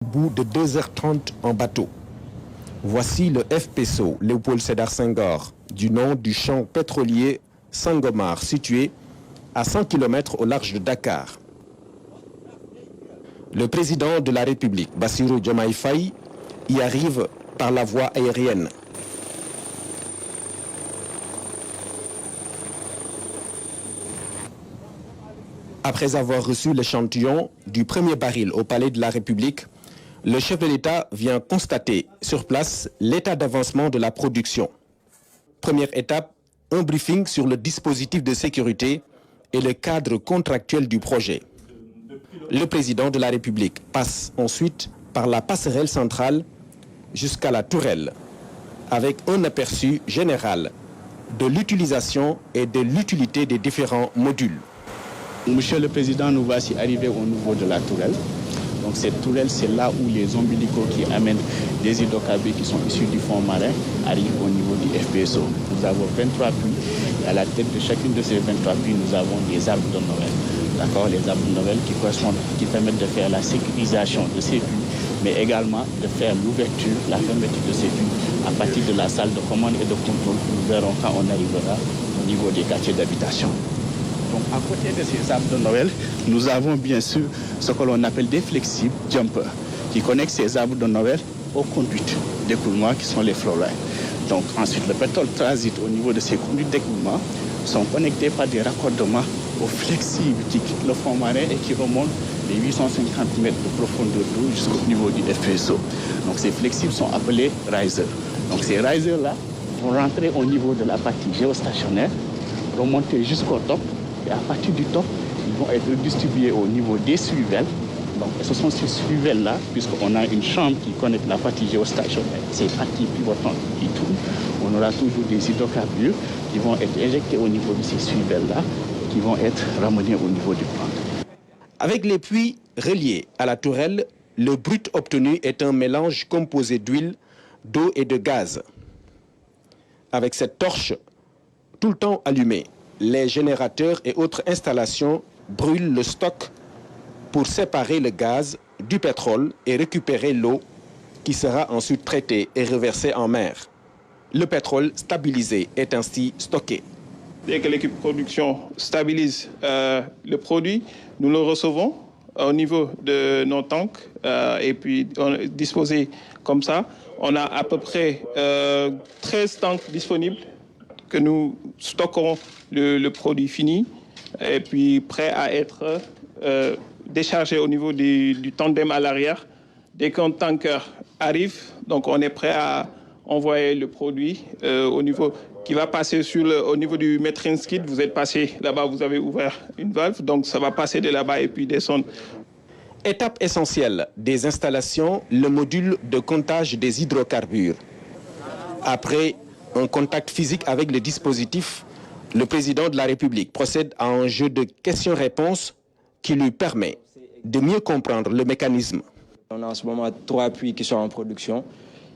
Au bout de 2h30 en bateau. Voici le FPSO Léopold Sédar Senghor, du nom du champ pétrolier Sangomar, situé à 100 km au large de Dakar. Le président de la République, Bassirou Diomaye Faye, y arrive par la voie aérienne. Après avoir reçu l'échantillon du premier baril au palais de la République, le chef de l'État vient constater sur place l'état d'avancement de la production. Première étape, un briefing sur le dispositif de sécurité et le cadre contractuel du projet. Le président de la République passe ensuite par la passerelle centrale jusqu'à la tourelle, avec un aperçu général de l'utilisation et de l'utilité des différents modules. Monsieur le Président, nous voici arrivés au niveau de la tourelle. Donc cette tourelle, c'est là où les ombilicaux qui amènent des hydrocarbures qui sont issus du fond marin arrivent au niveau du FPSO. Nous avons 23 puits. À la tête de chacune de ces 23 puits, nous avons des arbres de Noël. D'accord, les arbres de Noël qui permettent de faire la sécurisation de ces puits, mais également de faire l'ouverture, la fermeture de ces puits à partir de la salle de commande et de contrôle que nous verrons quand on arrivera au niveau des quartiers d'habitation. Donc à côté de ces arbres de Noël, nous avons bien sûr ce que l'on appelle des flexibles jumpers qui connectent ces arbres de Noël aux conduites d'écoulement qui sont les flowlines. Donc ensuite le pétrole transite au niveau de ces conduites d'écoulement, sont connectés par des raccordements aux flexibles qui quittent le fond marin et qui remontent les 850 mètres de profondeur d'eau jusqu'au niveau du FPSO. Donc ces flexibles sont appelés risers. Donc ces risers-là vont rentrer au niveau de la partie géostationnaire, remonter jusqu'au top. Et à partir du top, ils vont être distribués au niveau des suivelles. Donc, ce sont ces suivelles-là, puisqu'on a une chambre qui connecte la partie géostationnaire, ces parties pivotantes qui tournent. On aura toujours des hydrocarbures qui vont être injectés au niveau de ces suivelles-là, qui vont être ramenés au niveau du plan. Avec les puits reliés à la tourelle, le brut obtenu est un mélange composé d'huile, d'eau et de gaz. Avec cette torche tout le temps allumée, les générateurs et autres installations brûlent le stock pour séparer le gaz du pétrole et récupérer l'eau qui sera ensuite traitée et reversée en mer. Le pétrole stabilisé est ainsi stocké. Dès que l'équipe production stabilise le produit, nous le recevons au niveau de nos tanks et puis disposés comme ça. On a à peu près 13 tanks disponibles que nous stockerons le produit fini et puis prêt à être déchargé au niveau du tandem à l'arrière. Dès qu'un tanker arrive, donc on est prêt à envoyer le produit au niveau qui va passer au niveau du metering skid. Vous êtes passé là-bas, vous avez ouvert une valve, donc ça va passer de là-bas et puis descendre. Étape essentielle des installations, le module de comptage des hydrocarbures. Après un contact physique avec le dispositif, le président de la République procède à un jeu de questions-réponses qui lui permet de mieux comprendre le mécanisme. On a en ce moment 3 puits qui sont en production,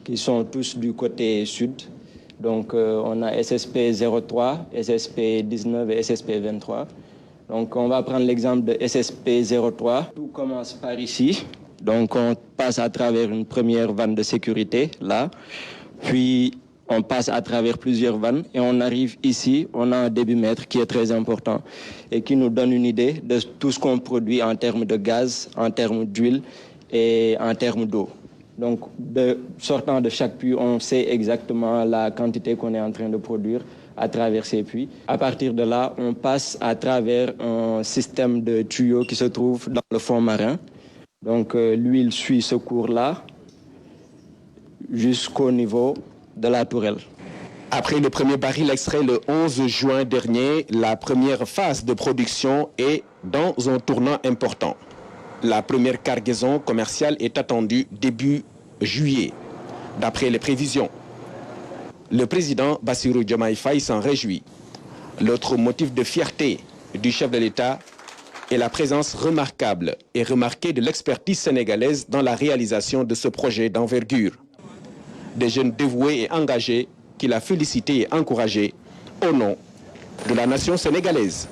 qui sont tous du côté sud. Donc on a SSP 03, SSP 19 et SSP 23. Donc on va prendre l'exemple de SSP 03. Tout commence par ici. Donc on passe à travers une première vanne de sécurité, là. Puis on passe à travers plusieurs vannes et on arrive ici, on a un débitmètre qui est très important et qui nous donne une idée de tout ce qu'on produit en termes de gaz, en termes d'huile et en termes d'eau. Donc, sortant de chaque puits, on sait exactement la quantité qu'on est en train de produire à travers ces puits. À partir de là, on passe à travers un système de tuyaux qui se trouve dans le fond marin. Donc, l'huile suit ce cours-là jusqu'au niveau de la tourelle. Après le premier baril extrait le 11 juin dernier, la première phase de production est dans un tournant important. La première cargaison commerciale est attendue début juillet, d'après les prévisions. Le président Bassirou Diomaye Faye s'en réjouit. L'autre motif de fierté du chef de l'État est la présence remarquable et remarquée de l'expertise sénégalaise dans la réalisation de ce projet d'envergure. Des jeunes dévoués et engagés qu'il a félicités et encouragés au nom de la nation sénégalaise.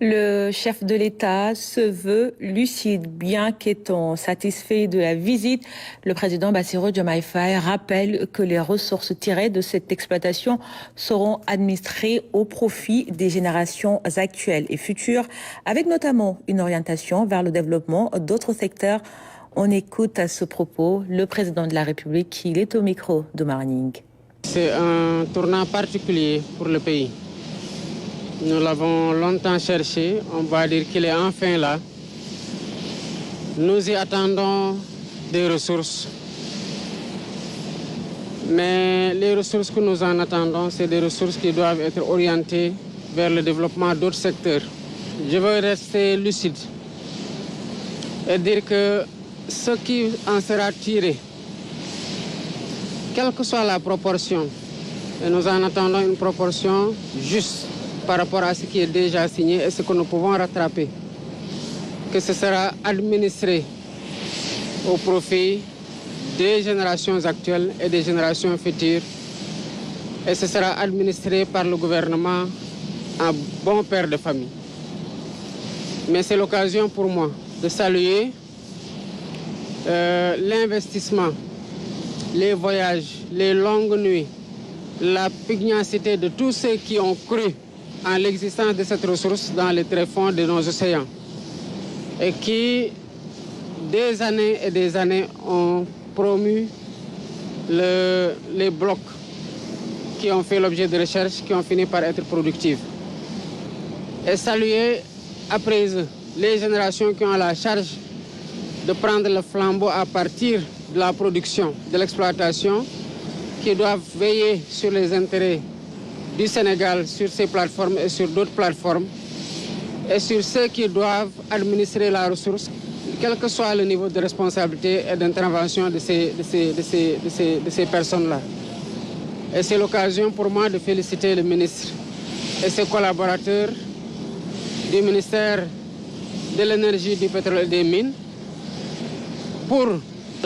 Le chef de l'État se veut lucide, bien qu'étant satisfait de la visite. Le président Bassirou Diomaye Faye rappelle que les ressources tirées de cette exploitation seront administrées au profit des générations actuelles et futures, avec notamment une orientation vers le développement d'autres secteurs. On écoute à ce propos le président de la République. Il est au micro de Morning. C'est un tournant particulier pour le pays. Nous l'avons longtemps cherché, on va dire qu'il est enfin là. Nous y attendons des ressources. Mais les ressources que nous en attendons, c'est des ressources qui doivent être orientées vers le développement d'autres secteurs. Je veux rester lucide et dire que ce qui en sera tiré, quelle que soit la proportion, et nous en attendons une proportion juste par rapport à ce qui est déjà signé et ce que nous pouvons rattraper, que ce sera administré au profit des générations actuelles et des générations futures, et ce sera administré par le gouvernement en bon père de famille. Mais c'est l'occasion pour moi de saluer l'investissement, les voyages, les longues nuits, la pugnacité de tous ceux qui ont cru en l'existence de cette ressource dans les tréfonds de nos océans et qui, des années et des années, ont promu les blocs qui ont fait l'objet de recherches, qui ont fini par être productifs. Et saluer après eux les générations qui ont la charge de prendre le flambeau à partir de la production, de l'exploitation, qui doivent veiller sur les intérêts du Sénégal, sur ces plateformes et sur d'autres plateformes, et sur ceux qui doivent administrer la ressource, quel que soit le niveau de responsabilité et d'intervention de ces personnes-là. Et c'est l'occasion pour moi de féliciter le ministre et ses collaborateurs du ministère de l'Énergie, du Pétrole et des Mines pour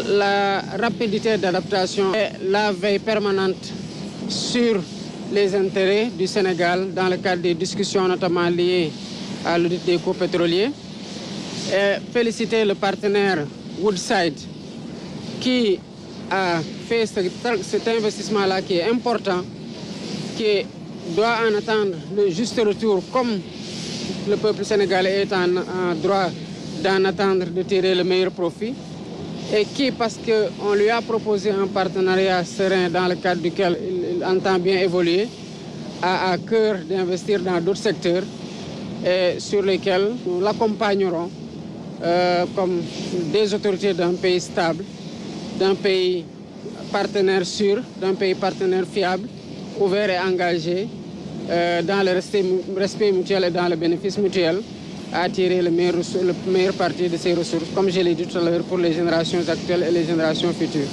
la rapidité d'adaptation et la veille permanente sur les intérêts du Sénégal dans le cadre des discussions notamment liées à l'audit des coûts pétroliers. Et féliciter le partenaire Woodside qui a fait cet investissement-là qui est important, qui doit en attendre le juste retour comme le peuple sénégalais est en droit d'en attendre, de tirer le meilleur profit. Et qui, parce qu'on lui a proposé un partenariat serein dans le cadre duquel il entend bien évoluer, a à cœur d'investir dans d'autres secteurs et sur lesquels nous l'accompagnerons comme des autorités d'un pays stable, d'un pays partenaire sûr, d'un pays partenaire fiable, ouvert et engagé dans le respect mutuel et dans le bénéfice mutuel, à tirer le meilleur parti de ces ressources, comme je l'ai dit tout à l'heure, pour les générations actuelles et les générations futures.